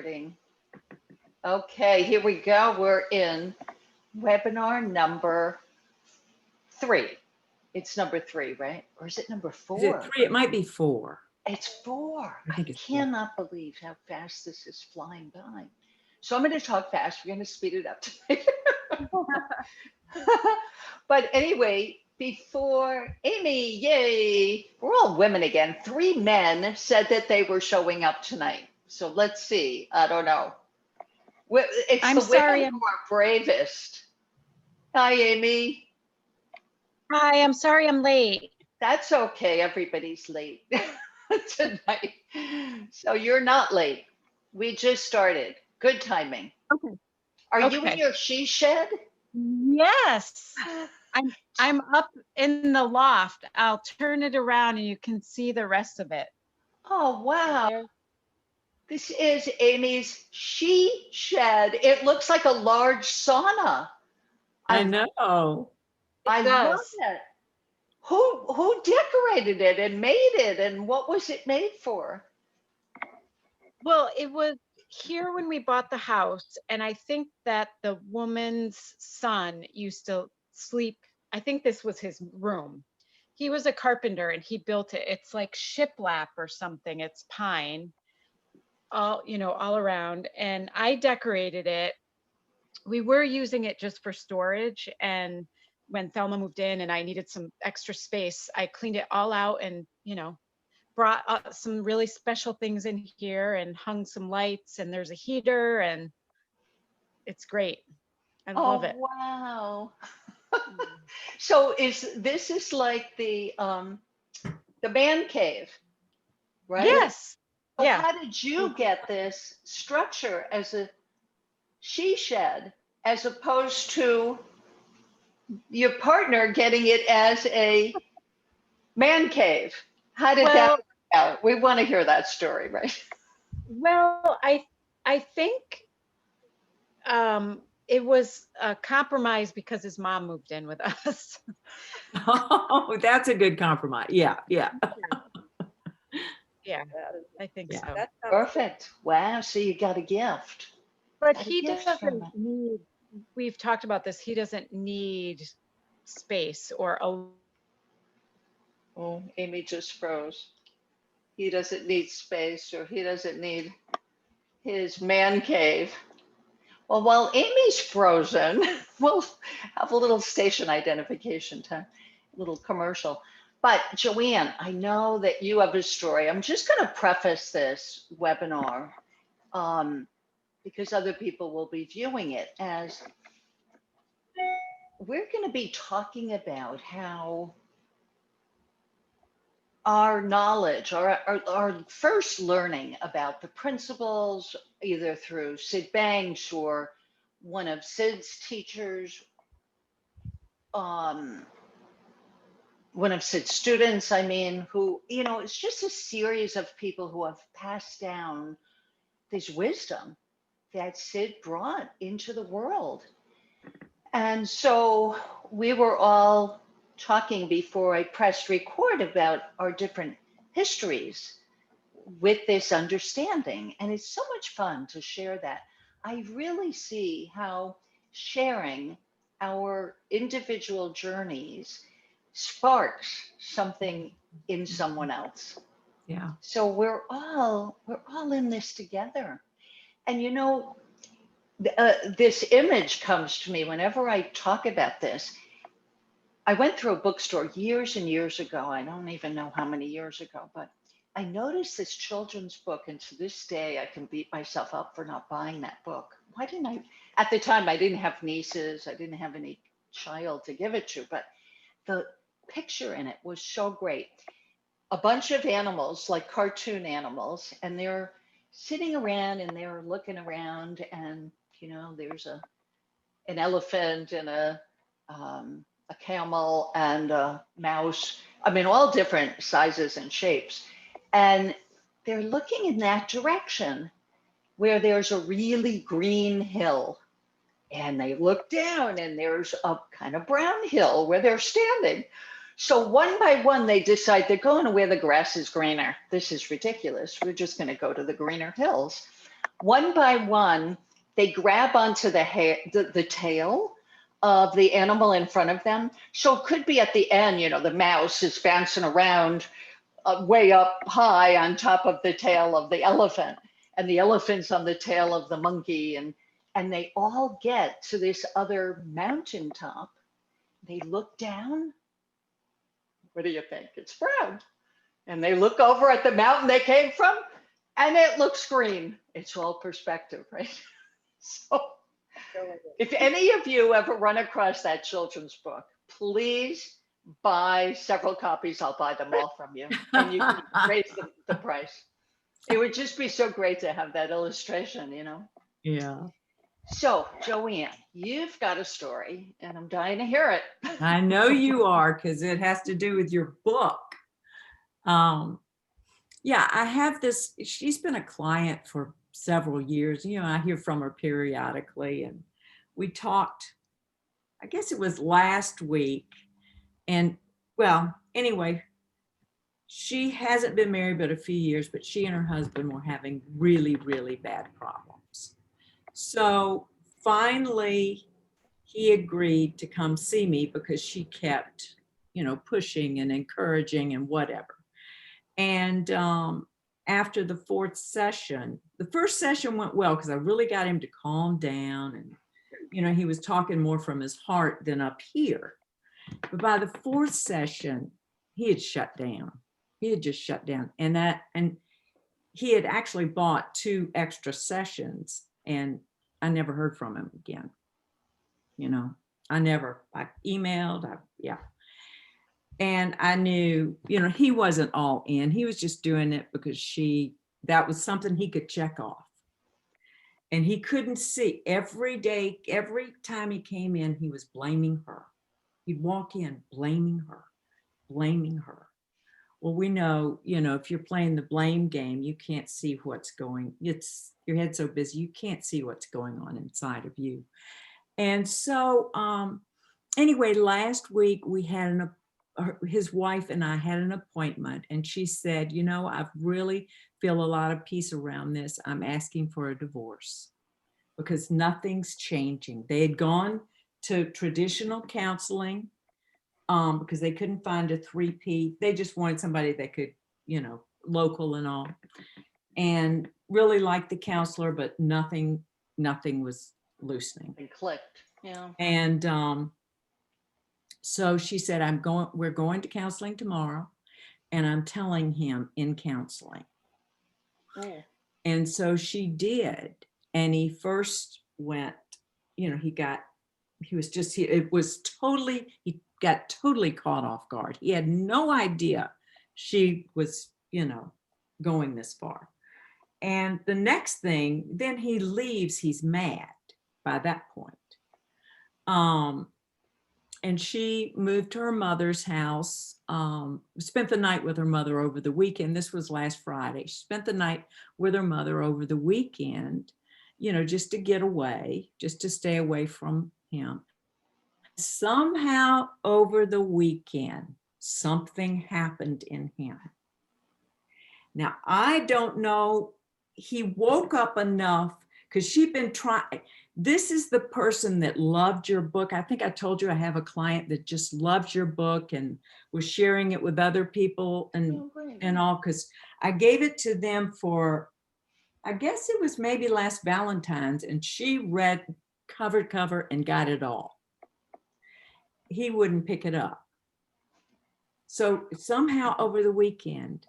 Recording. Okay, here we go. We're in webinar number 3. It's number 3, right? Or is it number 4? Is it 3? It might be 4. It's 4. I think it's 4. Cannot believe how fast this is flying by. So I'm going to talk fast. We're going to speed it up today. But anyway, before Amy, yay, we're all women again. 3 men said that they were showing up tonight. So let's see. I don't know. It's I'm the sorry, women who are bravest. Hi, Amy. Hi, I'm sorry I'm late. That's okay. Everybody's late tonight. So you're not late. We just started. Good timing. Okay. Are you in Okay. your she shed? Yes, I'm up in the loft. I'll turn it around and you can see the rest of it. Oh, wow. There. This is Amy's she shed. It looks like a large sauna. I know. I does. love it. Who decorated it and made it, and what was it made for? Well, it was here when we bought the house, and I think that the woman's son used to sleep. I think this was his room. He was a carpenter and he built it. It's like shiplap or something. It's pine, all around. And I decorated it. We were using it just for storage, and when Thelma moved in and I needed some extra space, I cleaned it all out and brought some really special things in here and hung some lights, and there's a heater, and it's great. I love it. Wow. So this is like the man cave, right? Yes. But Yeah. how did you get this structure as a she shed as opposed to your partner getting it as a man cave? How did that work out? We want to hear that story, right? Well, I think it was a compromise because his mom moved in with us. Oh, that's a good compromise. Yeah. Yeah, I think Yeah. so. That sounds Perfect. Wow. So you got a gift. But Got a he gift from doesn't it. need, we've talked about this, he doesn't need space or a. Oh, Amy just froze. He doesn't need space, or he doesn't need his man cave. Well, while Amy's frozen, we'll have a little station identification time, a little commercial. But Joanne, I know that you have a story. I'm just going to preface this webinar because other people will be viewing it, as we're going to be talking about how our knowledge, our first learning about the principles, either through Sid Banks or one of Sid's teachers, one of Sid's students, I mean, who, it's just a series of people who have passed down this wisdom that Sid brought into the world. And so we were all talking before I pressed record about our different histories with this understanding. And it's so much fun to share that. I really see how sharing our individual journeys sparks something in someone else. Yeah. So we're all in this together. And this image comes to me whenever I talk about this. I went through a bookstore years and years ago. I don't even know how many years ago, but I noticed this children's book. And to this day, I can beat myself up for not buying that book. Why didn't I? At the time, I didn't have nieces. I didn't have any child to give it to, but the picture in it was so great. A bunch of animals, like cartoon animals, and they're sitting around and they're looking around, and there's an elephant and a camel and a mouse. I mean, all different sizes and shapes. And they're looking in that direction where there's a really green hill. And they look down and there's a kind of brown hill where they're standing. So one by one, they decide they're going to where the grass is greener. This is ridiculous. We're just going to go to the greener hills. one by one, they grab onto the hair, the tail of the animal in front of them. So it could be at the end, the mouse is bouncing around way up high on top of the tail of the elephant, and the elephant's on the tail of the monkey, and they all get to this other mountaintop. They look down. What do you think? It's brown. And they look over at the mountain they came from, and it looks green. It's all perspective, right? So if any of you ever run across that children's book, please buy several copies. I'll buy them all from you, and you can raise the price. It would just be so great to have that illustration, Yeah. So, Joanne, you've got a story, and I'm dying to hear it. I know you are, because it has to do with your book. Yeah, I have this, she's been a client for several years. I hear from her periodically, and we talked, I guess it was last week. And well, anyway, she hasn't been married but a few years, but she and her husband were having really, really bad problems. So finally, he agreed to come see me because she kept, pushing and encouraging and whatever. And after the fourth session, the first session went well because I really got him to calm down, and he was talking more from his heart than up here. But by the fourth session, he had shut down. He had just shut down, and he had actually bought 2 extra sessions, and I never heard from him again. I emailed, yeah. And I knew, he wasn't all in. He was just doing it because that was something he could check off. And he couldn't see every day, every time he came in, he was blaming her. He'd walk in blaming her, blaming her. Well, we know, if you're playing the blame game, you can't see what's going, your head's so busy, you can't see what's going on inside of you. And so anyway, last week we had his wife and I had an appointment, and she said, I really feel a lot of peace around this. I'm asking for a divorce because nothing's changing. They had gone to traditional counseling because they couldn't find a 3P. They just wanted somebody that could, local and all, and really liked the counselor, but nothing was loosening. It clicked. Yeah. And so she said, we're going to counseling tomorrow, and I'm telling him in counseling. Oh. And so she did. And he first went, he got totally caught off guard. He had no idea she was, going this far. And the next thing, then he leaves, he's mad by that point. And she moved to her mother's house, spent the night with her mother over the weekend. This was last Friday. She spent the night with her mother over the weekend, just to get away, just to stay away from him. Somehow over the weekend, something happened in him. Now, I don't know, he woke up enough because she'd been trying. This is the person that loved your book. I think I told you I have a client that just loves your book and was sharing it with other people and all, because I gave it to them for, I guess it was maybe last Valentine's, and she read cover to cover and got it all. He wouldn't pick it up. So somehow over the weekend,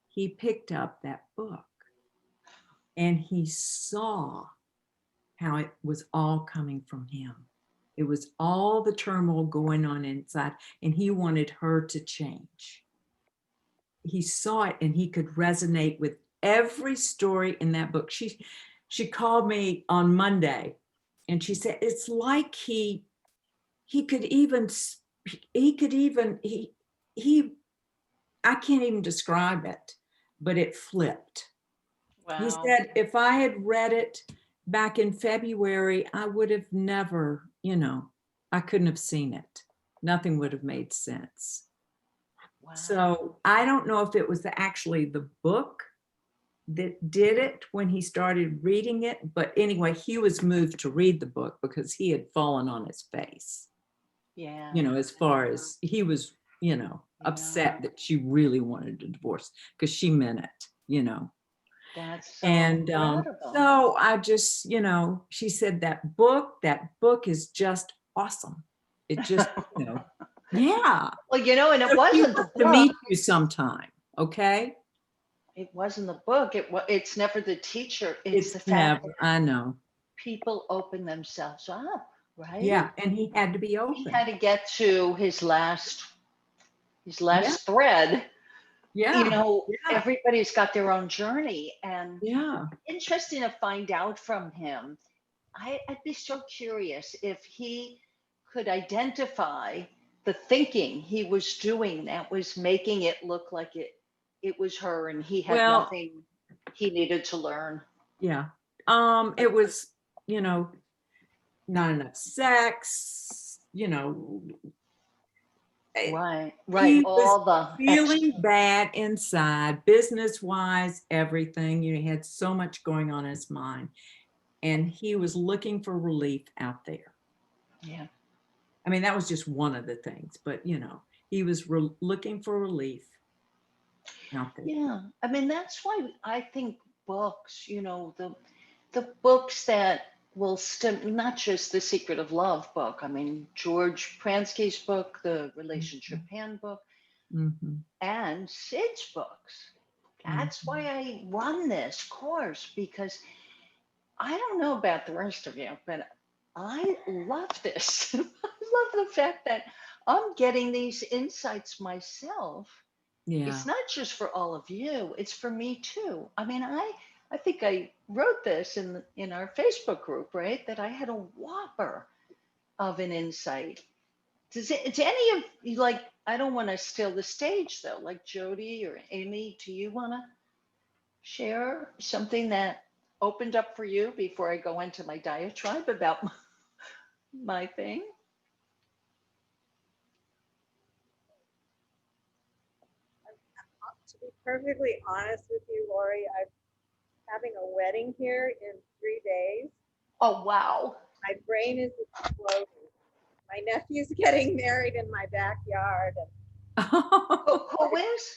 he picked up that book and he saw how it was all coming from him. It was all the turmoil going on inside, and he wanted her to change. He saw it and he could resonate with every story in that book. She called me on Monday and she said, it's like he I can't even describe it, but it flipped. Wow. He said, if I had read it back in February, I would have never, I couldn't have seen it. Nothing would have made sense. Wow. So I don't know if it was actually the book that did it when he started reading it. But anyway, he was moved to read the book because he had fallen on his face, Yeah. as far as he was, upset that she really wanted a divorce because she meant it. That's so And incredible. so I just, she said that book is just awesome. It just, yeah. Well, and it So she wasn't the wants to book. meet you sometime, okay? It wasn't the book. It's never the teacher. It's the fact never, that I know. people open themselves up, right? Yeah, and he had to be He open. had to get to his last Yeah. thread. Yeah. Everybody's got their own journey, and Yeah. interesting to find out from him. I'd be so curious if he could identify the thinking he was doing that was making it look like it was her, and he had Well, nothing he needed to learn. yeah. It was, not enough sex, Right, he was all the feeling extra. bad inside, business wise, everything. He had so much going on in his mind, and he was looking for relief out there. Yeah. I mean, that was just one of the things, but he was looking for relief out there. Yeah, I mean that's why I think books, the books that will not just the Secret of Love book. I mean George Pransky's book, the Relationship Handbook, Mm-hmm. and Sid's books. That's why I run this course, because I don't know about the rest of you, but I love this. I love the fact that I'm getting these insights myself. Yeah. It's not just for all of you, it's for me too. I mean, I think I wrote this in our Facebook group, right? That I had a whopper of an insight. Do any of you, like, I don't want to steal the stage though, like Jody or Amy, do you want to share something that opened up for you before I go into my diatribe about my thing? To be perfectly honest with you, Lori, I'm having a wedding here in 3 days. Oh, wow. My brain is exploding. My nephew's getting married in my backyard.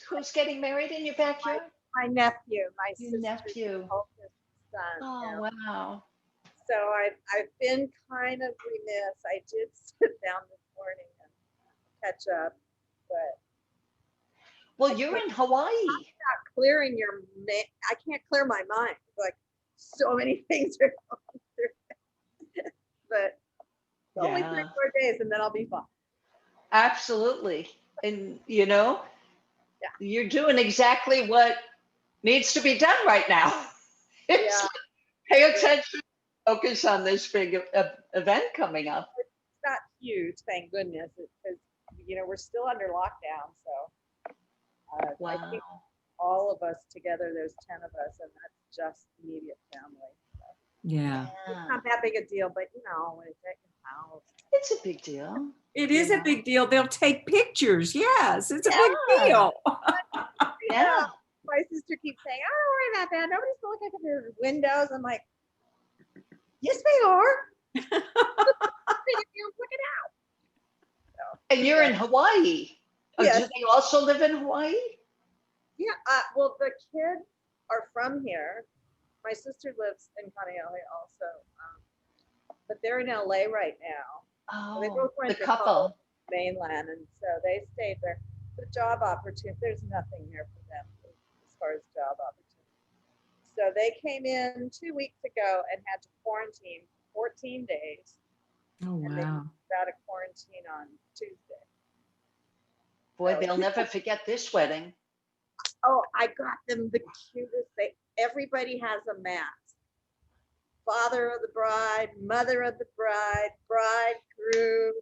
Who's getting married in your backyard? My nephew, my Your sister's nephew. oldest son. Oh, wow. So I've been kind of remiss. I did sit down this morning and catch up, but well, you're in Hawaii. Not clearing I can't clear my mind. Like so many things are going through. But only 3 more days and then I'll be fine. Absolutely. And you're doing exactly what needs to be done right now. Pay attention, focus on this big event coming up. It's not huge, thank goodness, because we're still under lockdown. So I think all of us together, there's 10 of us, and that's just immediate family. So. Yeah. It's not that big a deal, but when it's at your house. It's a big deal. It is a big deal. They'll take pictures. Yes, it's a big deal. Yeah. My sister keeps saying, "Oh, don't worry about that. Nobody's going to look at their windows." I'm like, "Yes, they are." Look it out. So, and you're in Hawaii. Yes. Do they also live in Hawaii? Yeah. Well, the kids are from here. My sister lives in Kaneohe also, but they're in LA right now. Oh, so they both went the couple. Mainland, and so they stayed there. The job opportunity, there's nothing here for them as far as job opportunity. So they came in 2 weeks ago and had to quarantine 14 days. Oh, wow. And they got out of quarantine on Tuesday. Boy, they'll never forget this wedding. Oh, I got them the cutest thing. Everybody has a mask. Father of the bride, mother of the bride, groom,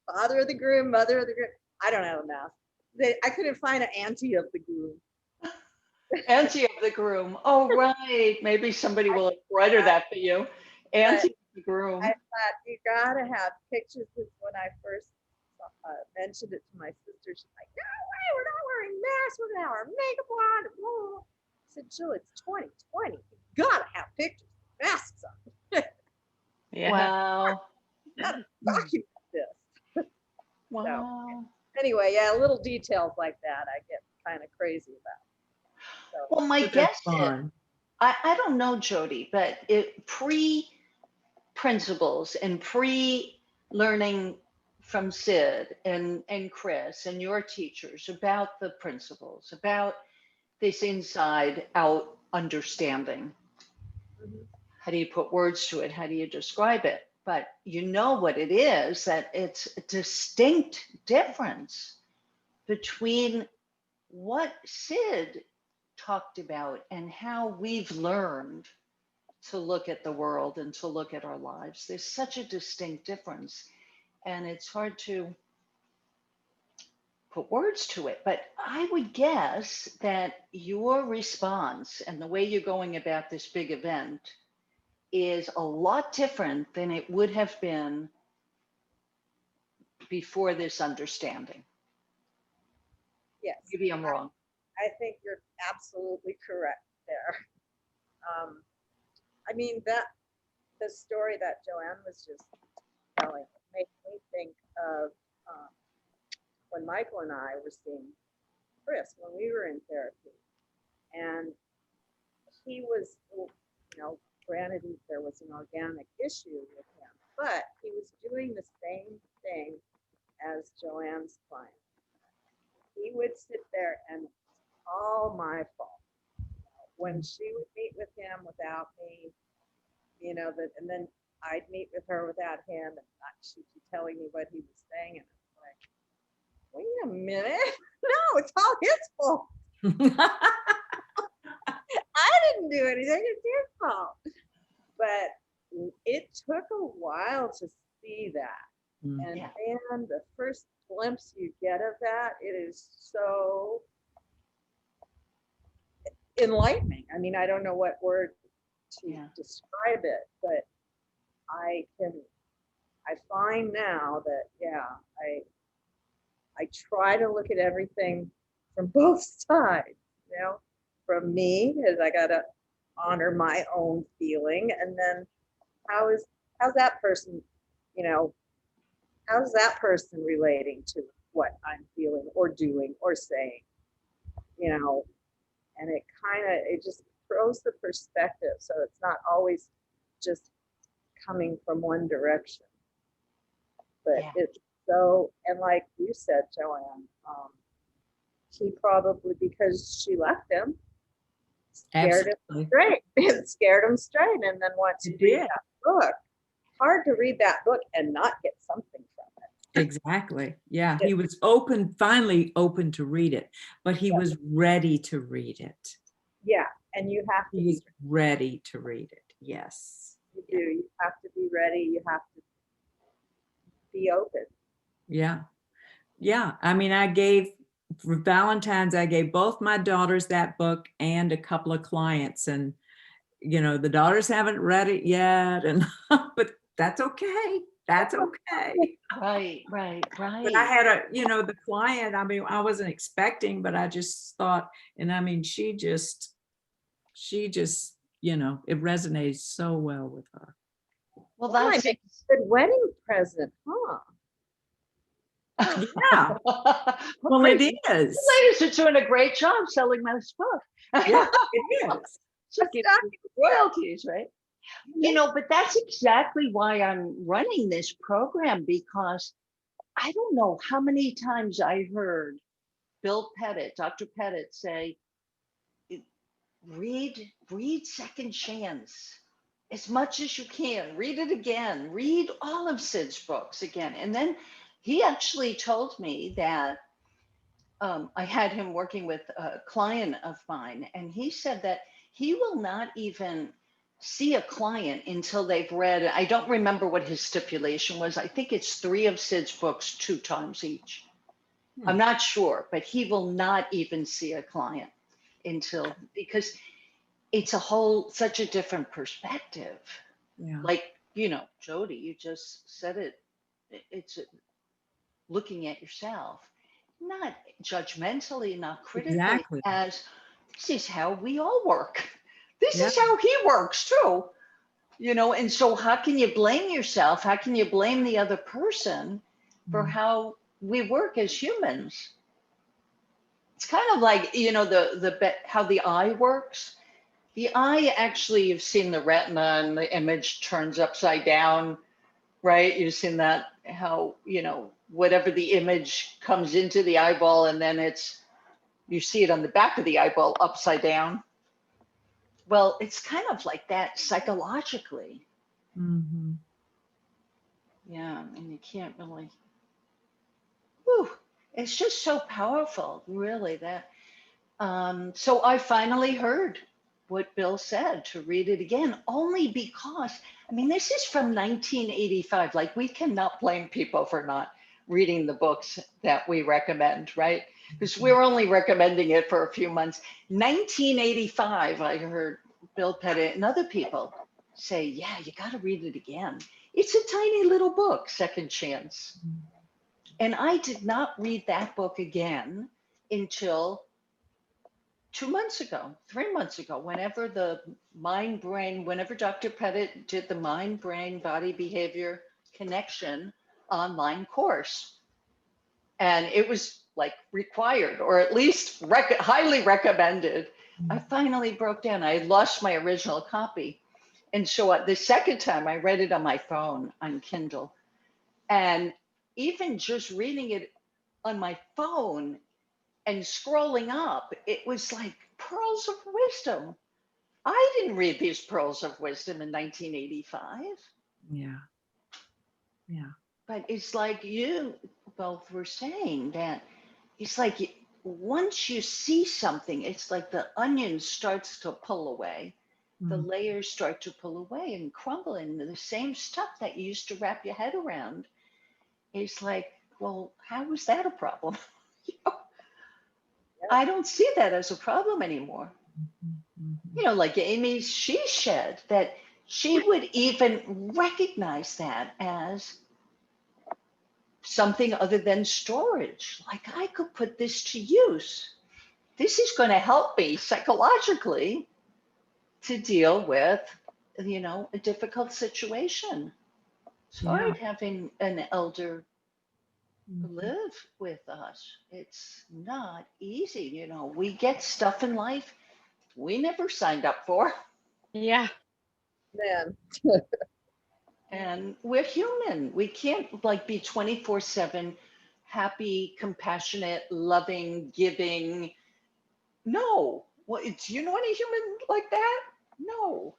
father of the groom, mother of the groom. I don't have a mask. I couldn't find an auntie of the groom. Auntie of the groom. Oh, right. Maybe somebody will embroider that for you. Auntie of the groom. I thought you gotta have pictures. When I first mentioned it to my sister. She's like, no way, we're not wearing masks. We're gonna have our makeup on. And blah, blah, blah. I said, Jill, it's 2020. You gotta have pictures with masks on. Yeah. Wow. Gotta document this. Wow. Anyway, yeah, little details like that I get kind of crazy about. So, Well, my But that's guess is, fun. I don't know, Jody, but it pre-principles and pre-learning from Sid and Chris and your teachers about the principles, about this inside out understanding. mhm. How do you put words to it? How do you describe it? But you know what it is, that it's a distinct difference between what Sid talked about and how we've learned to look at the world and to look at our lives. There's such a distinct difference, and it's hard to put words to it. But I would guess that your response and the way you're going about this big event is a lot different than it would have been before this understanding. Yes, Maybe I'm wrong. I think you're absolutely correct there. I mean, that the story that Joanne was just telling made me think of when Michael and I were seeing Chris when we were in therapy. And he was, granted there was an organic issue with him, but he was doing the same thing as Joanne's client. He would sit there and it's all my fault. When she would meet with him without me, and then I'd meet with her without him, and she'd be telling me what he was saying, and it's like, wait a minute, no, it's all his fault. I didn't do anything, it's his fault. But it took a while to see that. And Yeah. man, the first glimpse you get of that, it is so enlightening. I mean, I don't know what word to Yeah. describe it, but I find now that, yeah, I try to look at everything from both sides, from me, as I gotta honor my own feeling, and then how's that person, how's that person relating to what I'm feeling or doing or saying, and it just throws the perspective, so it's not always just coming from one direction, but Yeah. it's so, and like you said, Joanne, he probably, because she left him, scared him Absolutely. straight. It scared him straight. And then once you It read did. that book, hard to read that book and not get something from it. Exactly. Yeah. He was finally open to read it, but he was ready to read it. Yeah, and you have to He was ready to read it. Yes. you do. You have to be ready. You have to be open. Yeah. Yeah. I mean, for Valentine's, I gave both my daughters that book and a couple of clients, and, the daughters haven't read it yet. And, but that's okay. That's okay. Right. But I had the client, I mean, I wasn't expecting, but I just thought, and I mean, she just, it resonated so well with her. Well, Well, that's a good wedding present, huh? Yeah. Well, it great. is. You ladies are doing a great job selling this book. Yeah, it is. Should give you royalties, right? But that's exactly why I'm running this program, because I don't know how many times I heard Bill Pettit, Dr. Pettit say, read Second Chance as much as you can. Read it again. Read all of Sid's books again. And then he actually told me that I had him working with a client of mine, and he said that he will not even see a client until they've read, I don't remember what his stipulation was. I think it's 3 of Sid's books 2 times each. I'm not sure, but he will not even see a client because it's such a different perspective. Yeah. Like, Jody, you just said it. It's looking at yourself, not judgmentally, not critically, Exactly. as this is how we all work. This Yeah. is how he works too. And so how can you blame yourself? How can you blame the other person for how we work as humans? It's kind of like, how the eye works. The eye, actually, you've seen the retina and the image turns upside down, right? You've seen that, how, whatever the image comes into the eyeball, and then you see it on the back of the eyeball upside down. Well, it's kind of like that psychologically. Mm-hmm. Yeah, and you can't really, whew, it's just so powerful, really, that. So I finally heard what Bill said, to read it again, only because, this is from 1985. Like, we cannot blame people for not reading the books that we recommend, right? Because we're only recommending it for a few months. 1985, I heard Bill Pettit and other people say, yeah, you got to read it again. It's a tiny little book, Second Chance. And I did not read that book again until 2 months ago, 3 months ago, whenever whenever Dr. Pettit did the mind, brain, body behavior connection online course. And it was like required, or at least highly recommended. I finally broke down. I lost my original copy. And so the second time I read it on my phone on Kindle. And even just reading it on my phone and scrolling up, it was like pearls of wisdom. I didn't read these pearls of wisdom in 1985. Yeah. Yeah. But it's like you both were saying, that it's like once you see something, it's like the onion starts to pull away. The layers start to pull away and crumble, and the same stuff that you used to wrap your head around. It's like, well, how is that a problem? I don't see that as a problem anymore. Like Amy, she said that she would even recognize that as something other than storage. Like, I could put this to use. This is going to help me psychologically to deal with, a difficult situation. It's hard having an elder live with us. It's not easy. We get stuff in life we never signed up for. Yeah. Man, And we're human. We can't like be 24/7 happy, compassionate, loving, giving. No. Well, do you know any human like that? No.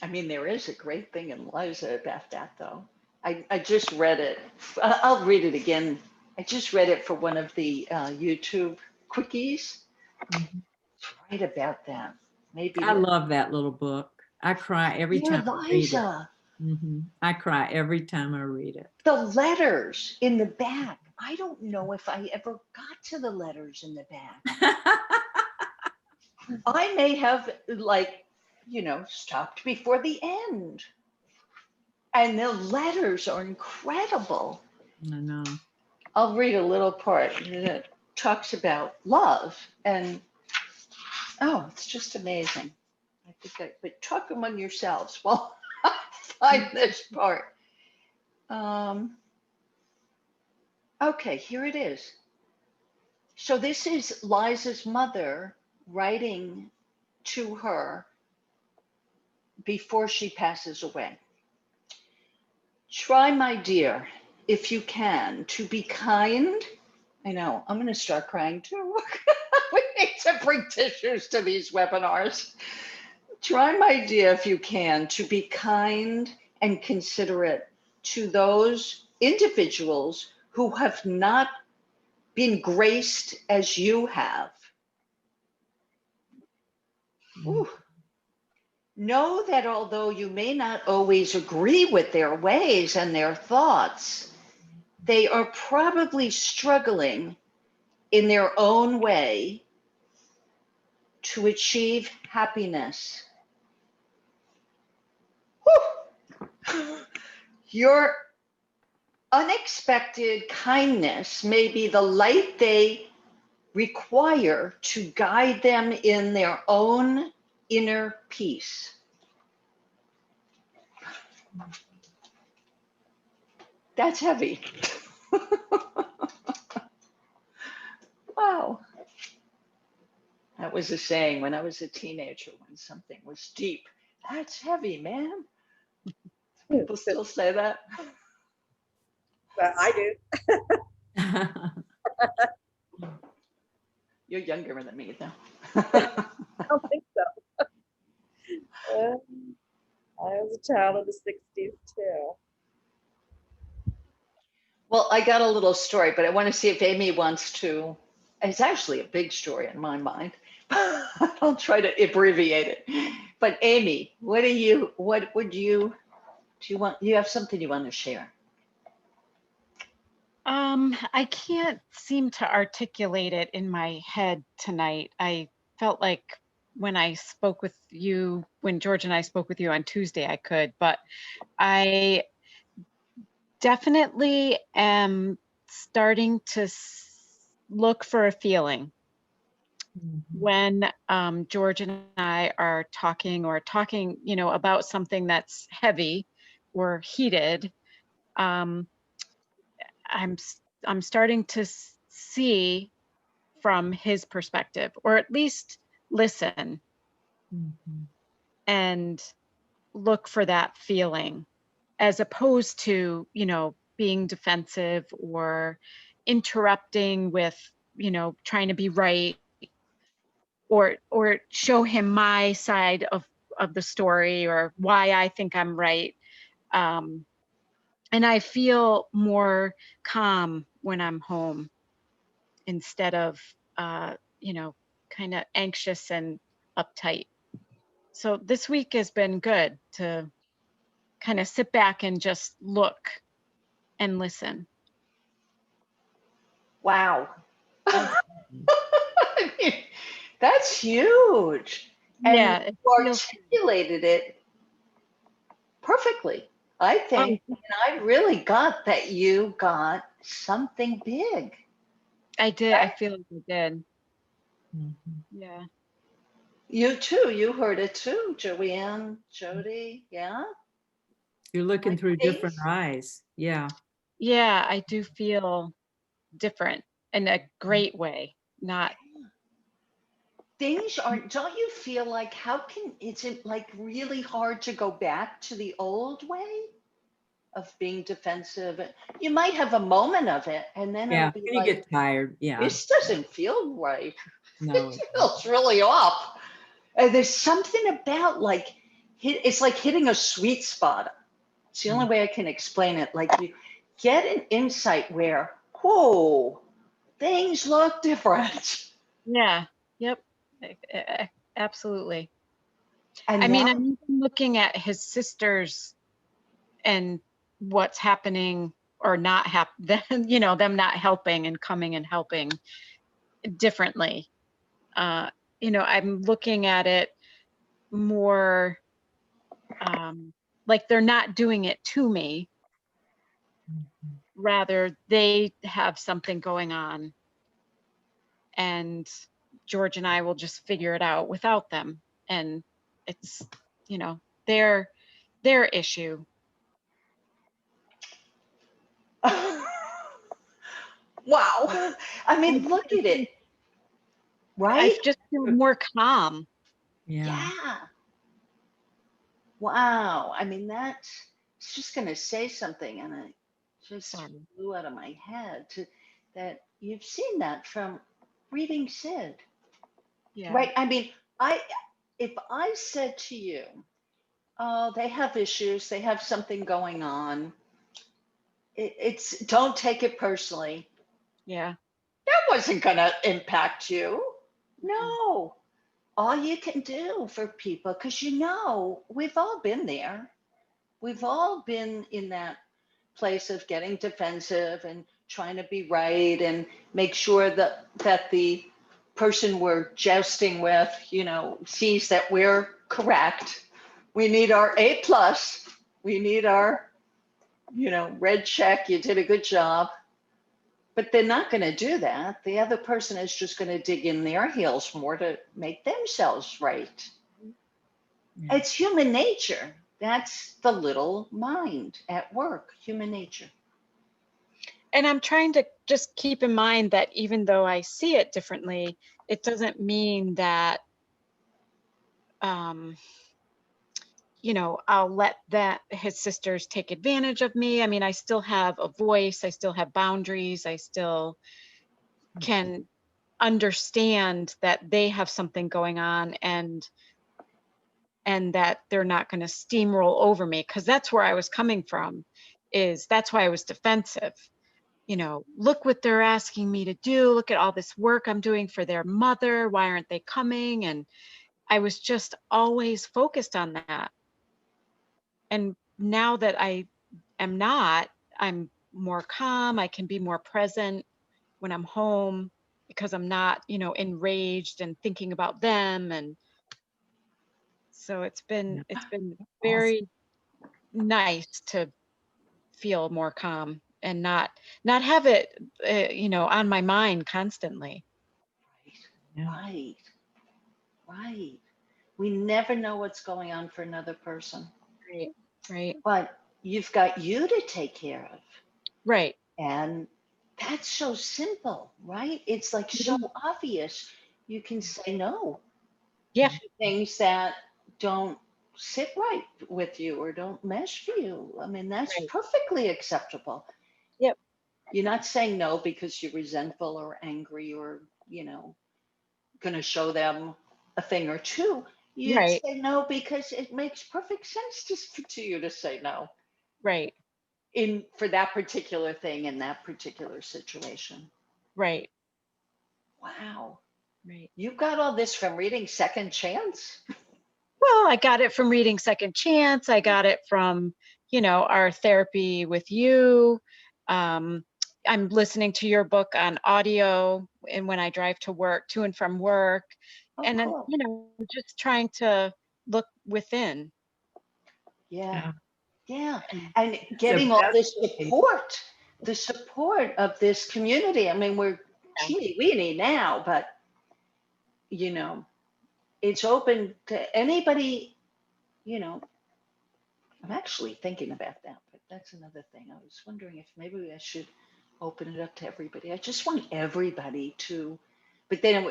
There is a great thing in Liza about that, though. I just read it. I'll read it again. I just read it for one of the YouTube quickies. It's right about that. Maybe I love that little book. I cry every Dear time I read it. Liza, I cry every time I read it. the letters in the back. I don't know if I ever got to the letters in the back. I may have stopped before the end. And the letters are incredible. I know. I'll read a little part that talks about love. And it's just amazing. But talk among yourselves while I find this part. Okay, here it is. So this is Liza's mother writing to her before she passes away. Try, my dear, if you can, to be kind. I know, I'm going to start crying too. We need to bring tissues to these webinars. Try, my dear, if you can, to be kind and considerate to those individuals who have not been graced as you have. Ooh. Know that although you may not always agree with their ways and their thoughts, they are probably struggling in their own way to achieve happiness. Whew. unexpected kindness may be the light they require to guide them in their own inner peace. That's heavy. Wow. That was a saying when I was a teenager, when something was deep. That's heavy, man. People still say that. But I do. You're younger than me, though. I don't think so. I was a child of the 60s too. Well, I got a little story, but I want to see if Amy wants to. It's actually a big story in my mind. I'll try to abbreviate it. But Amy, what do you want? You have something you want to share? I can't seem to articulate it in my head tonight. I felt like when I spoke with you, when George and I spoke with you on Tuesday, I could, but I definitely am starting to look for a feeling when George and I are talking about something that's heavy or heated. I'm starting to see from his perspective, or at least listen and look for that feeling, as opposed to, being defensive or interrupting with, trying to be right, or show him my side of the story or why I think I'm right. And I feel more calm when I'm home instead of, kind of anxious and uptight. So this week has been good to kind of sit back and just look and listen. Wow. I mean, that's huge. And Yeah, it you feels, articulated it perfectly, I think. And I really got that you got something big. I did. I feel like I did. Yeah. You too. You heard it too, Joanne, Jody. Yeah. You're looking Like through different things- eyes. Yeah. Yeah, I do feel different in a great way. Not, Things are, don't you feel like, is it like really hard to go back to the old way of being defensive? You might have a moment of it and then it'll Yeah. be You like, get tired. Yeah. this doesn't feel right. No. It feels really off. And there's something about like, it's like hitting a sweet spot. It's the only way I can explain it. Like you get an insight where, whoa, things look different. yeah. Yep. Absolutely. And I mean, now, I'm even looking at his sisters and what's happening or not happen, them not helping and coming and helping differently. I'm looking at it more like they're not doing it to me, rather they have something going on and George and I will just figure it out without them. And it's, their issue. wow. I mean, look at it, I right? just feel more calm. Yeah. Yeah. Wow. I mean, it's just going to say something and it just Sorry. flew out of my head that you've seen that from reading Sid, Yeah. right? I mean, if I said to you, oh, they have issues, they have something going on, it's don't take it personally. Yeah. That wasn't going to impact you. No. All you can do for people, because we've all been there. We've all been in that place of getting defensive and trying to be right and make sure that the person we're jousting with, sees that we're correct. We need our A plus. We need our red check, you did a good job. But they're not going to do that. The other person is just going to dig in their heels more to make themselves right. Yeah. It's human nature. That's the little mind at work, human nature. And I'm trying to just keep in mind that even though I see it differently, it doesn't mean that, I'll let his sisters take advantage of me. I mean, I still have a voice, I still have boundaries, I still can understand that they have something going on, and that they're not going to steamroll over me, because that's where I was coming from. That's why I was defensive. Look what they're asking me to do. Look at all this work I'm doing for their mother. Why aren't they coming? And I was just always focused on that. And now that I am not, I'm more calm. I can be more present when I'm home, because I'm not, enraged and thinking about them. And so it's been Awesome. very nice to feel more calm and not have it, on my mind constantly. Yeah. Right, right. We never know what's going on for another person, Right, right, but you've got you to take care of. right. And that's so simple, right? It's like so obvious. You can say no Yeah, to things that don't sit right with you or don't mesh for you. I mean, that's right. perfectly acceptable. Yep. You're not saying no because you're resentful or angry or, going to show them a thing or two. You Right, say no because it makes perfect sense to you to say no right, for that particular thing in that particular situation. right, Wow. right. You got all this from reading Second Chance? Well, I got it from reading Second Chance. I got it from, our therapy with you. Um, I'm listening to your book on audio and when I drive to and from work. Oh, And then, cool. just trying to look within. Yeah. Yeah. Yeah. And And The getting all this best way. support, the support of this community. I mean, we're yeah, teeny weeny now, but, you know, it's open to anybody, you know. I'm actually thinking about that, but that's another thing. I was wondering if maybe I should open it up to everybody. I just want everybody to, but then,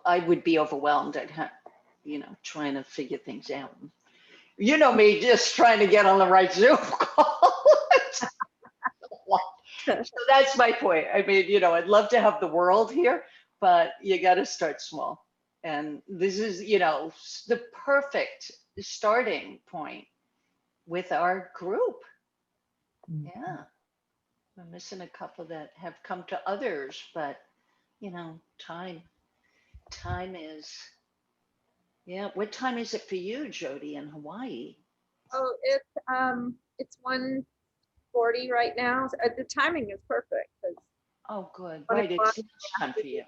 I would be overwhelmed. I'd have, trying to figure things out. You know me, just trying to get on the right Zoom call. So that's my point. I mean, I'd love to have the world here, but you got to start small. And this is, the perfect starting point with our group. Mm. Yeah. I'm missing a couple that have come to others, but, time is, yeah. What time is it for you, Jody, in Hawaii? Oh, it's 1:40 right now. The timing is perfect because Oh, good. 1 Right. o'clock It's lunchtime for you.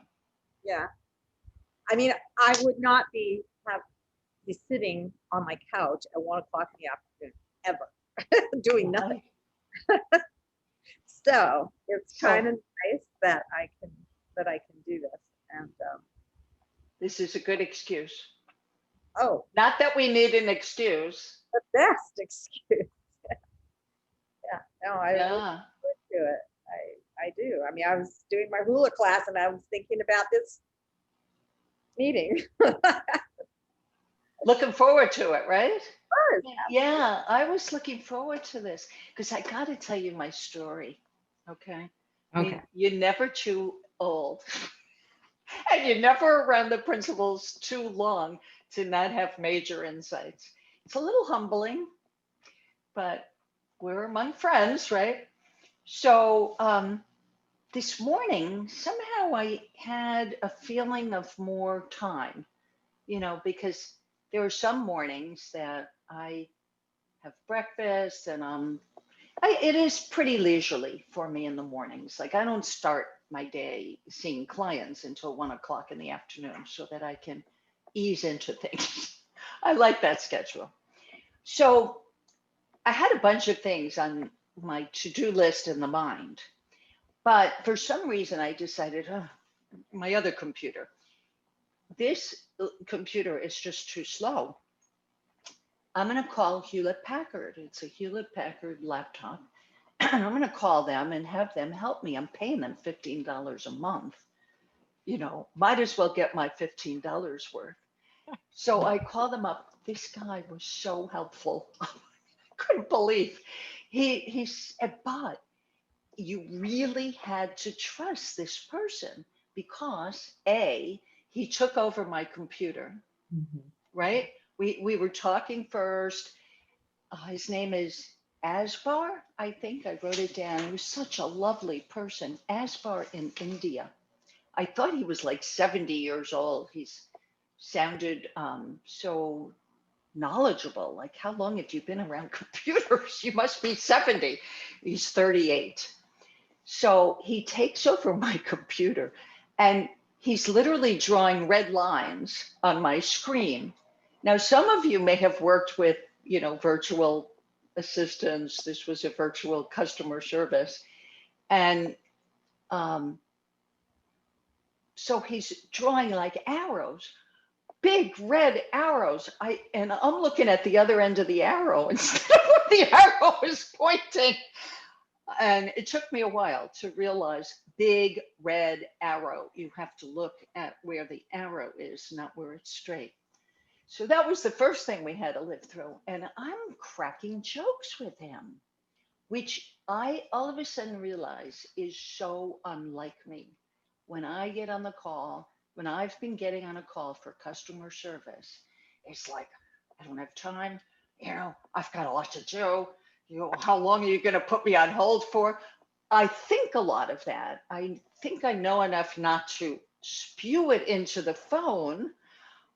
yeah. I mean, I would not be sitting on my couch at 1 o'clock in the afternoon ever doing nothing. Right. So it's So kind of nice that I can do this. And this is a good excuse. oh, Not that we need an excuse. the best excuse. Yeah, no, I look Yeah. forward to it. I do. I mean, I was doing my hula class and I was thinking about this meeting. Looking forward to it, right? Sure. Yeah, I was looking forward to this because I got to tell you my story. Okay. I Okay. mean, you're never too old and you're never around the principles too long to not have major insights. It's a little humbling, but we're among friends, right? So, this morning, somehow I had a feeling of more time, because there are some mornings that I have breakfast and it is pretty leisurely for me in the mornings. Like I don't start my day seeing clients until 1 o'clock in the afternoon so that I can ease into things. I like that schedule. So I had a bunch of things on my to-do list in the mind. But for some reason, I decided, my other computer, this computer is just too slow. I'm going to call Hewlett Packard. It's a Hewlett Packard laptop. And I'm going to call them and have them help me. I'm paying them $15 a month. You know, might as well get my $15 worth. So I called them up. This guy was so helpful. I couldn't believe. He said, but you really had to trust this person because A, he took over my computer, right? We were talking first. His name is Asbar, I think. I wrote it down. He was such a lovely person. Asbar in India. I thought he was like 70 years old. He's sounded so knowledgeable. Like, how long have you been around computers? You must be 70. He's 38. So he takes over my computer and he's literally drawing red lines on my screen. Now, some of you may have worked with, you know, virtual assistants. This was a virtual customer service. And so he's drawing like arrows, big red arrows. And I'm looking at the other end of the arrow instead of where the arrow is pointing. And it took me a while to realize big red arrow. You have to look at where the arrow is, not where it's straight. So that was the first thing we had to live through. And I'm cracking jokes with him, which I all of a sudden realize is so unlike me. When I get on the call, when I've been getting on a call for customer service, it's like, I don't have time. You know, I've got a lot to do. You know, how long are you going to put me on hold for? I think a lot of that. I think I know enough not to spew it into the phone,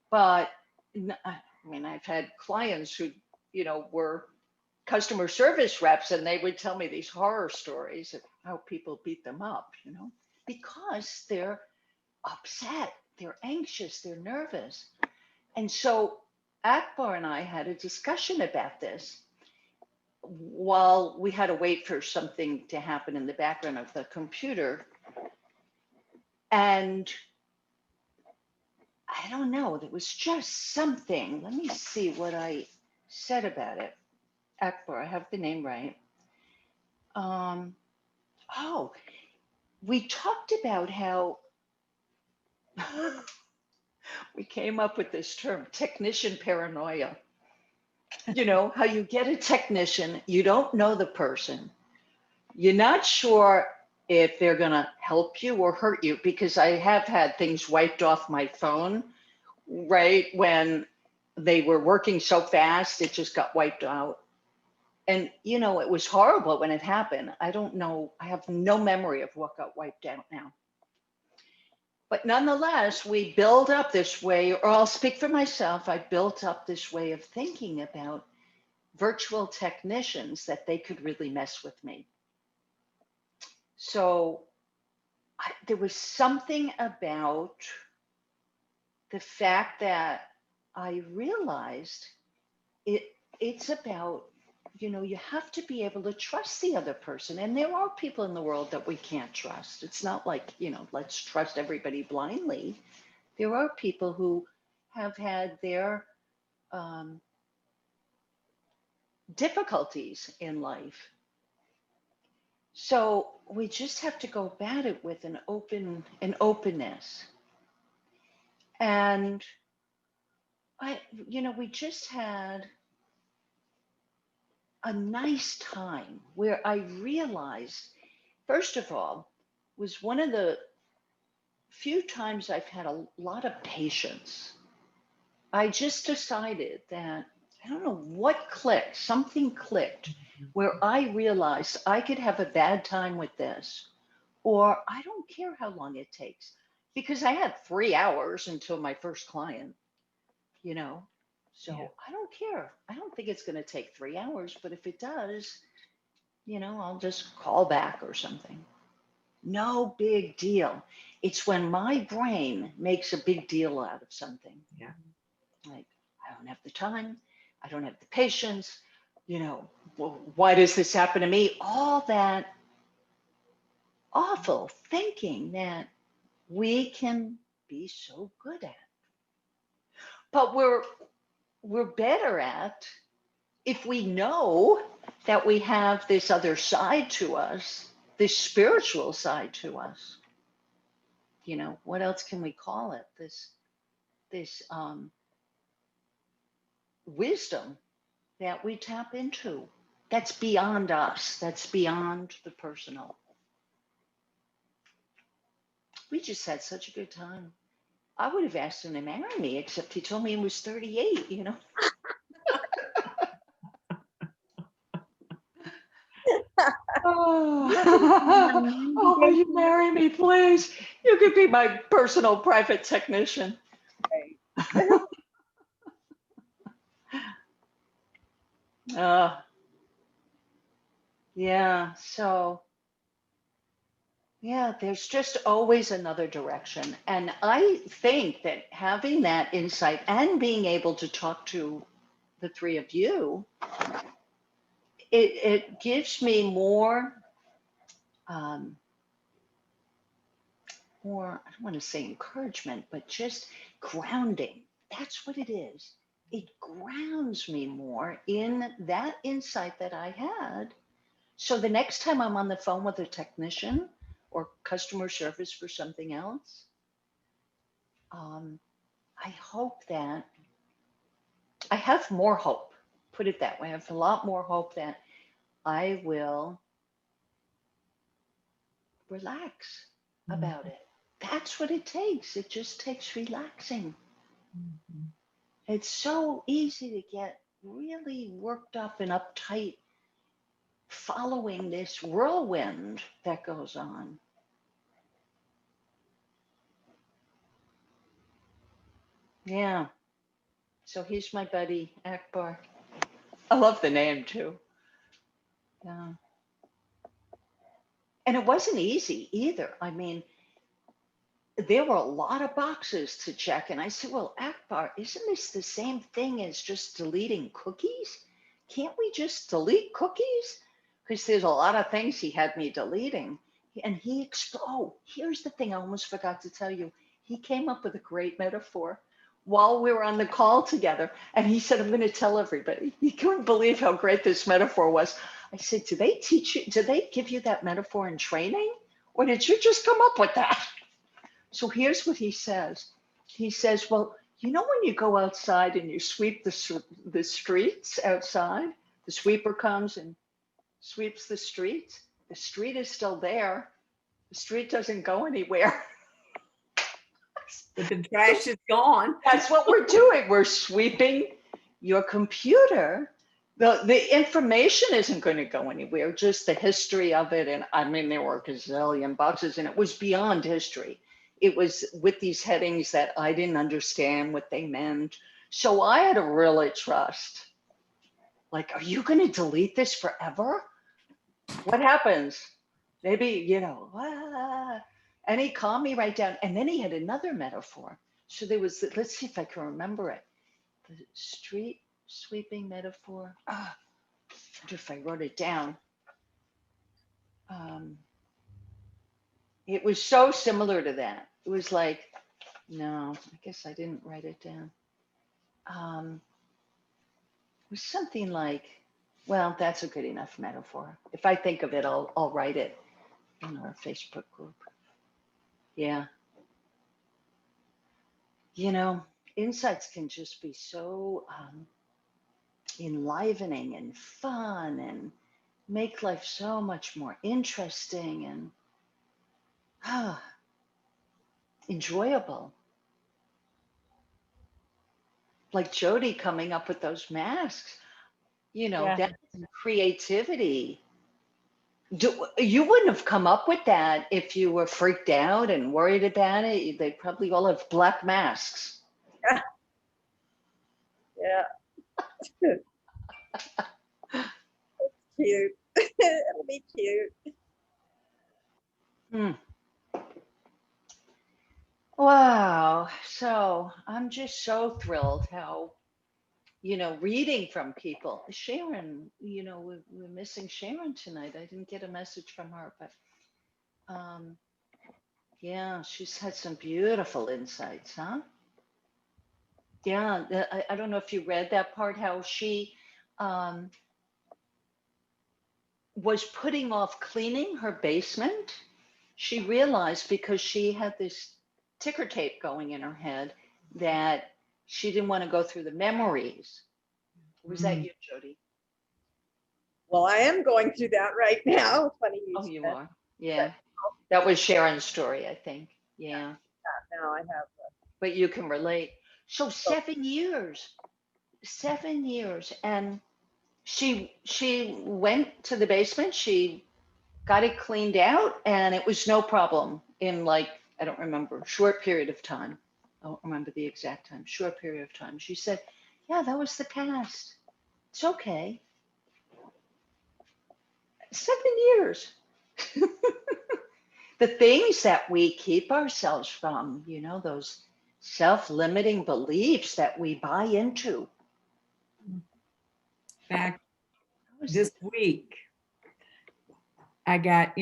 but I mean, I've had clients who, you know, were customer service reps and they would tell me these horror stories of how people beat them up, you know, because they're upset, they're anxious, they're nervous. And so Akbar and I had a discussion about this while we had to wait for something to happen in the background of the computer. And I don't know, there was just something. Let me see what I said about it. Akbar, I have the name right. Oh, we talked about how we came up with this term, technician paranoia. You know, how you get a technician, you don't know the person, you're not sure if they're going to help you or hurt you, because I have had things wiped off my phone, right? When they were working so fast, it just got wiped out. And, you know, it was horrible when it happened. I don't know. I have no memory of what got wiped out now. But nonetheless, we build up this way, or I'll speak for myself. I built up this way of thinking about virtual technicians that they could really mess with me. So there was something about the fact that I realized it's about, you know, you have to be able to trust the other person. And there are people in the world that we can't trust. It's not like, you know, let's trust everybody blindly. There are people who have had their difficulties in life. So we just have to go about it with an openness. And we just had a nice time where I realized, first of all, was one of the few times I've had a lot of patience. I just decided that, I don't know what clicked, something clicked where I realized I could have a bad time with this, or I don't care how long it takes, because I had 3 hours until my first client, you know. So yeah. I don't care. I don't think it's going to take 3 hours, but if it does, you know, I'll just call back or something. No big deal. It's when my brain makes a big deal out of something. Yeah. Like, I don't have the time. I don't have the patience. You know, well, why does this happen to me? All that awful thinking that we can be so good at. But we're better at if we know that we have this other side to us, this spiritual side to us. You know, what else can we call it? This wisdom that we tap into. That's beyond us. That's beyond the personal. We just had such a good time. I would have asked him to marry me, except he told me he was 38, you know. Oh, oh, will you marry me, please? You could be my personal private technician. Right. Yeah, so yeah, there's just always another direction. And I think that having that insight and being able to talk to the three of you, it gives me um, more, I don't want to say encouragement, but just grounding. That's what it is. It grounds me more in that insight that I had. So the next time I'm on the phone with a technician or customer service for something else, I hope that I have more hope. Put it that way. I have a lot more hope that I will relax about it. That's what it takes. It just takes relaxing. It's so easy to get really worked up and uptight following this whirlwind that goes on. Yeah. So he's my buddy, Akbar. I love the name too. Yeah. And it wasn't easy either. I mean, there were a lot of boxes to check. And I said, well, Akbar, isn't this the same thing as just deleting cookies? Can't we just delete cookies? Because there's a lot of things he had me deleting. And oh, here's the thing I almost forgot to tell you. He came up with a great metaphor while we were on the call together. And he said, I'm going to tell everybody. He couldn't believe how great this metaphor was. I said, do they teach you, do they give you that metaphor in training? Or did you just come up with that? So here's what he says. He says, well, you know, when you go outside and you sweep the streets outside, the sweeper comes and sweeps the streets. The street is still there. The street doesn't go anywhere. But the trash is gone. That's what we're doing. We're sweeping your computer. The information isn't going to go anywhere, just the history of it. And I mean, there were a gazillion boxes and it was beyond history. It was with these headings that I didn't understand what they meant. So I had to really trust. Like, are you going to delete this forever? What happens? Maybe, you know, and he calmed me right down. And then he had another metaphor. So there was, let's see if I can remember it. The street sweeping metaphor. I wonder if I wrote it down. It was so similar to that. It was like, no, I guess I didn't write it down. It was something like, well, that's a good enough metaphor. If I think of it, I'll write it in our Facebook group. Yeah. You know, insights can just be so enlivening and fun and make life so much more interesting and enjoyable. Like Jody coming up with those masks, you know, Yeah. that creativity. You wouldn't have come up with that if you were freaked out and worried about it. They probably all have black masks. Yeah. Cute. It'll be cute. Wow. So I'm just so thrilled how reading from people. Sharon, we're missing Sharon tonight. I didn't get a message from her, but yeah, she's had some beautiful insights, huh? Yeah, I don't know if you read that part, how she um, was putting off cleaning her basement. She realized because she had this ticker tape going in her head that she didn't want to go through the memories. Was that you, Jody? Well, I am going through that right now. Funny you Oh, you said. are. Yeah. That was Sharon's story, I think. Yeah. Now I have. But you can relate. So 7 years, 7 years. And she went to the basement. She got it cleaned out and it was no problem in like, I don't remember, short period of time. I don't remember the exact time, short period of time. She said, yeah, that was the past. It's okay. 7 years. The things that we keep ourselves from, those self-limiting beliefs that we buy into. Back this week, I got,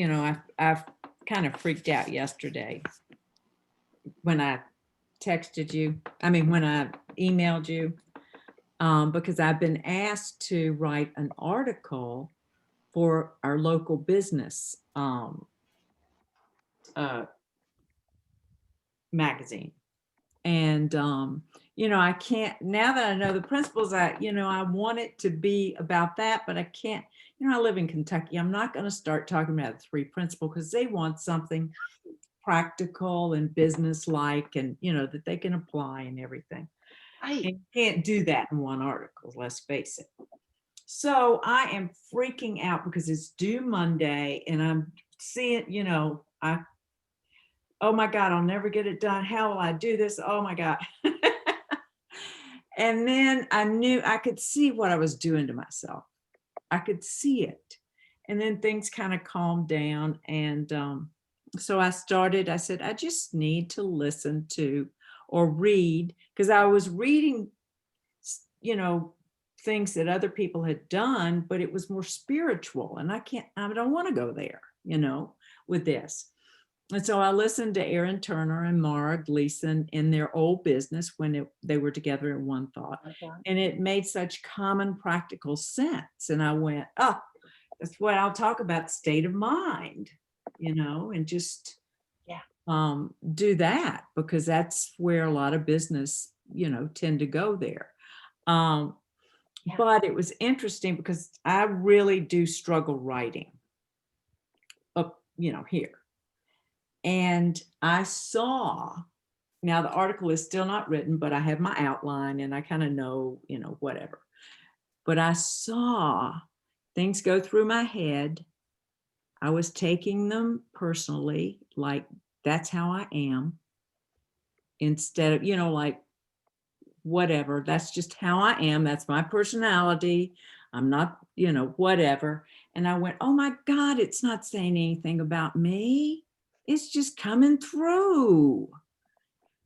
I've kind of freaked out yesterday when I texted you. I mean, when I emailed you, because I've been asked to write an article for our local business magazine. And, I can't, now that I know the principles, I want it to be about that, but I can't, I live in Kentucky. I'm not going to start talking about the three principles because they want something practical and business-like and, that they can apply and everything. Right. And you can't do that in one article, let's face it. So I am freaking out because it's due Monday and I'm seeing, oh my God, I'll never get it done. How will I do this? Oh my God. And then I knew I could see what I was doing to myself. I could see it. And then things kind of calmed down. And so I said, I just need to listen to or read, because I was reading, things that other people had done, but it was more spiritual. And I don't want to go there, with this. And so I listened to Aaron Turner and Mara Gleason in their old business when they were together in One Thought. And it made such common practical sense. And I went, oh, that's what I'll talk about, state of mind, and just do that, because that's where a lot of business, tend to go there. But it was interesting because I really do struggle writing up, here. And I saw, now the article is still not written, but I have my outline and I kind of know, whatever. But I saw things go through my head. I was taking them personally, like that's how I am, instead of, like, whatever, that's just how I am. That's my personality. I'm not, whatever. And I went, oh my God, it's not saying anything about me. It's just coming through.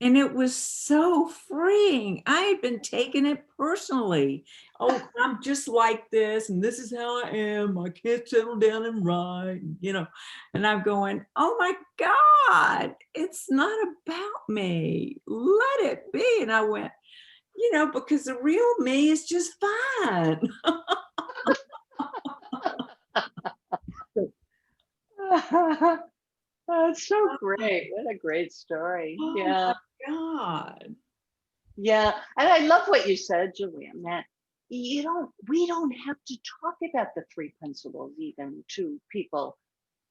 And it was so freeing. I had been taking it personally. Oh, I'm just like this, and this is how I am. I can't settle down and write, And I'm going, oh my God, it's not about me. Let it be. And I went, because the real me is just fine. That's so great. What a great story. Oh Yeah. my God. Yeah. And I love what you said, Julian, that we don't have to talk about the three principles even to people.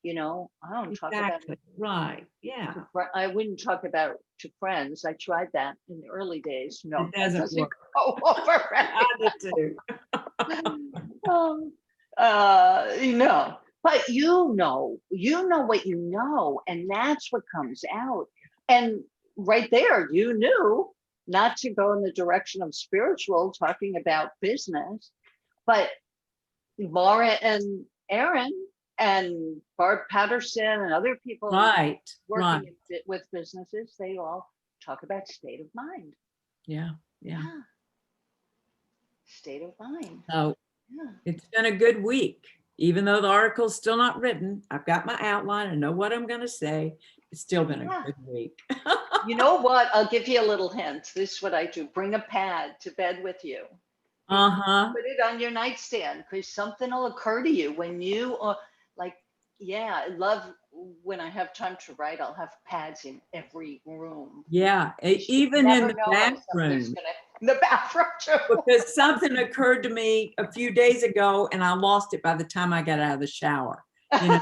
I don't talk about it. Right. Yeah. I wouldn't talk about to friends. I tried that in the early days. No, It doesn't work. go over. I did too. But you know what you know, and that's what comes out. And right there, you knew not to go in the direction of spiritual, talking about business, but Laura and Aaron and Barb Patterson and other people working with businesses, they all talk about state of mind. Yeah. state of mind. So Yeah. it's been a good week. Even though the article's still not written, I've got my outline. I know what I'm going to say. It's still been Yeah. a good week. You know what? I'll give you a little hint. This is what I do. Bring a pad to bed with you. Uh-huh. Put it on your nightstand because something will occur to you when you are like, yeah, I love when I have time to write, I'll have pads in every room. Yeah, You even in never the know when something's bathroom, in the bathroom too. because something occurred to me a few days ago and I lost it by the time I got out of the shower. You know,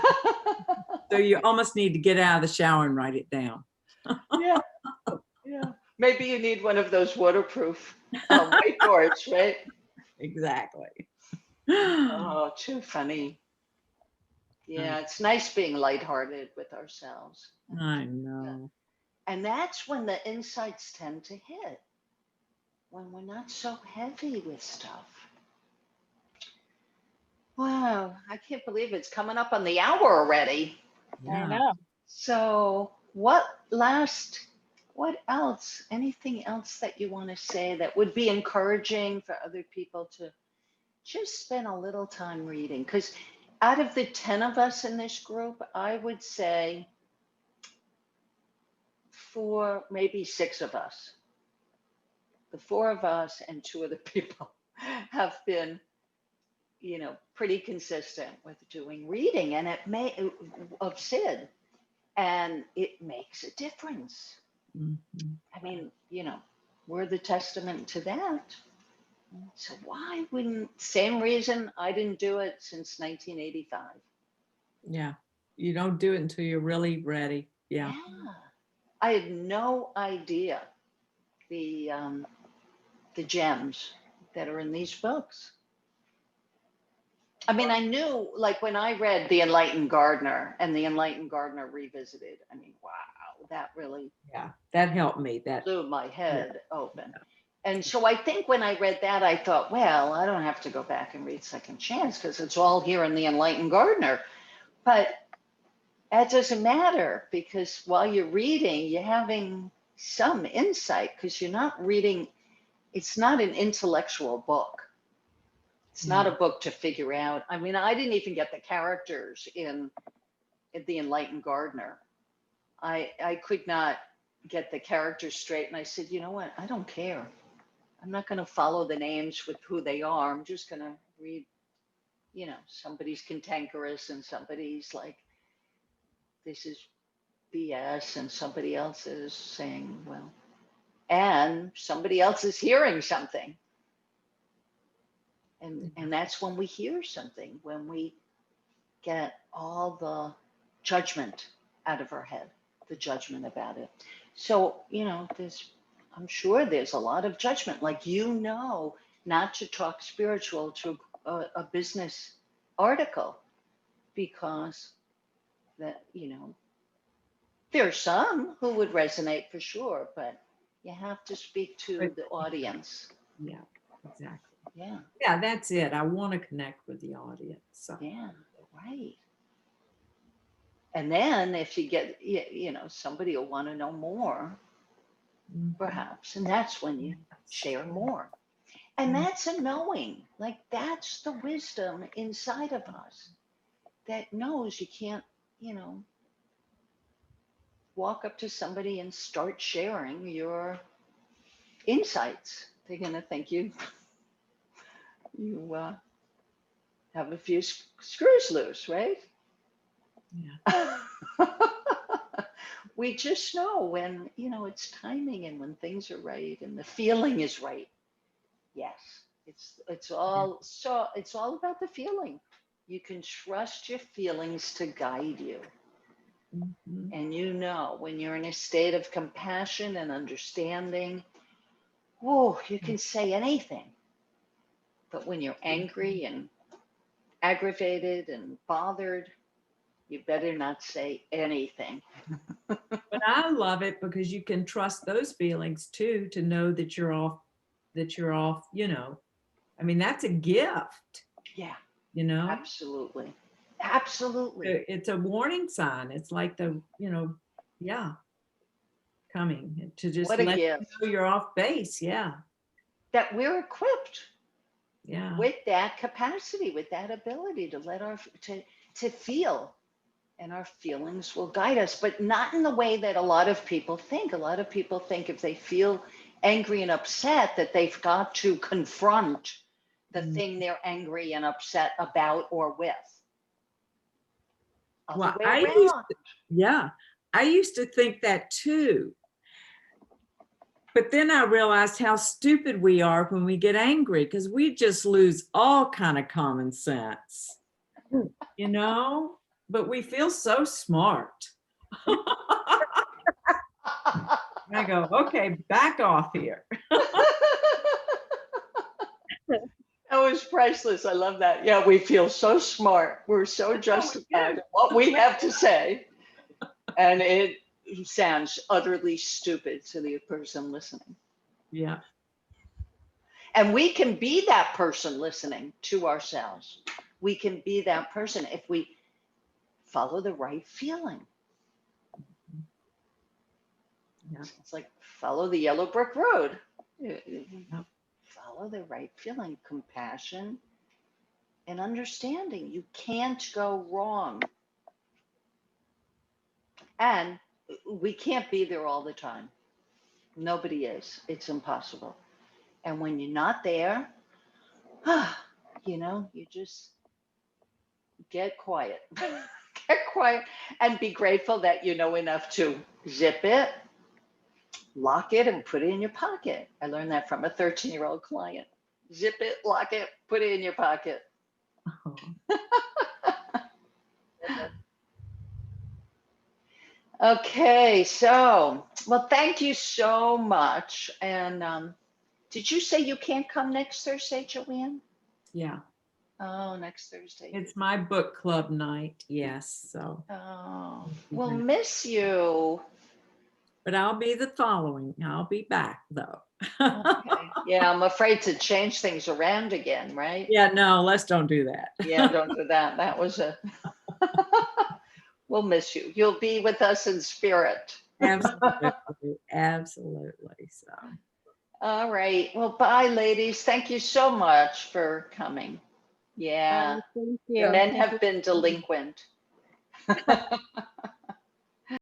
so you almost need to get out of the shower and write it down. Yeah, yeah. Maybe you need one of those waterproof whiteboards, right? Exactly. Oh, too funny. Yeah, it's nice being lighthearted with ourselves. I know. And that's when the insights tend to hit, when we're not so heavy with stuff. Wow, I can't believe it's coming up on the hour already. I Yeah. know. So, what else? Anything else that you want to say that would be encouraging for other people to just spend a little time reading? Because out of the 10 of us in this group, I would say 4, maybe 6 of us, the 4 of us and 2 other people have been, pretty consistent with doing reading, and of Sid, and it makes a difference. Mhm. I mean, we're the testament to that. So why wouldn't, same reason I didn't do it since 1985. Yeah. You don't do it until you're really ready. Yeah. Yeah. I had no idea the gems that are in these books. I mean, I knew, like when I read The Enlightened Gardener and The Enlightened Gardener Revisited, I mean, wow, that really Yeah. That helped me. That blew my head open. And so I think when I read that, I thought, well, I don't have to go back and read Second Chance because it's all here in The Enlightened Gardener. But that doesn't matter because while you're reading, you're having some insight because you're not reading, it's not an intellectual book. It's not a book to figure out. I mean, I didn't even get the characters in The Enlightened Gardener. I could not get the characters straight. And I said, you know what? I don't care. I'm not going to follow the names with who they are. I'm just going to read, somebody's cantankerous and somebody's like, this is BS, and somebody else is saying, well, and somebody else is hearing something. And that's when we hear something, when we get all the judgment out of our head, the judgment about it. So, I'm sure there's a lot of judgment, like, not to talk spiritual to a business article because that, there are some who would resonate for sure, but you have to speak to the audience. yeah, exactly. Yeah. Yeah, that's it. I want to connect with the audience. So. Yeah. Right. And then if you get, somebody will want to know more, Mhm. perhaps, and that's when you share more. And that's a knowing, like that's the wisdom inside of us that knows you can't, walk up to somebody and start sharing your insights. They're going to think you have a few screws loose, right? Yeah. We just know when, it's timing and when things are right and the feeling is right. Yes, it's all about the feeling. You can trust your feelings to guide you. Mhm. And when you're in a state of compassion and understanding, oh, you can say anything. But when you're angry and aggravated and bothered, you better not say anything. But I love it because you can trust those feelings too, to know that you're off, I mean, that's a gift, Yeah, you know? absolutely. Absolutely. It's a warning sign. It's like yeah, coming to just What a let you gift know you're off base. Yeah. that we're equipped. Yeah. with that capacity, with that ability to let to feel, and our feelings will guide us, but not in the way that a lot of people think. A lot of people think if they feel angry and upset that they've got to confront the thing they're angry and upset about or with. Other Well, way I around. used to, yeah, I used to think that too. But then I realized how stupid we are when we get angry, because we just lose all kind of common sense, you know? But we feel so smart. And I go, okay, back off here. That was priceless. I love that. Yeah, we feel so smart. We're so justified in what we have to say. And it sounds utterly stupid to the person listening. Yeah. And we can be that person listening to ourselves. We can be that person if we follow the right feeling. Yeah. It's like follow the yellow brick road. Follow the right feeling, compassion and understanding. You can't go wrong. And we can't be there all the time. Nobody is. It's impossible. And when you're not there, you just get quiet. Get quiet and be grateful that you know enough to zip it, lock it, and put it in your pocket. I learned that from a 13-year-old client. Zip it, lock it, put it in your pocket. Oh. Okay, so, well, thank you so much. And did you say you can't come next Thursday, Joanne? Yeah. Oh, next Thursday. It's my book club night. Yes. So. Oh, we'll miss you. But I'll be the following. I'll be back though. Okay. Yeah, I'm afraid to change things around again, right? Yeah, no, let's don't do that. Yeah, don't do that. That was a. We'll miss you. You'll be with us in spirit. Absolutely. Absolutely. So. All right. Well, bye, ladies. Thank you so much for coming. Yeah. Thank The you. men have been delinquent.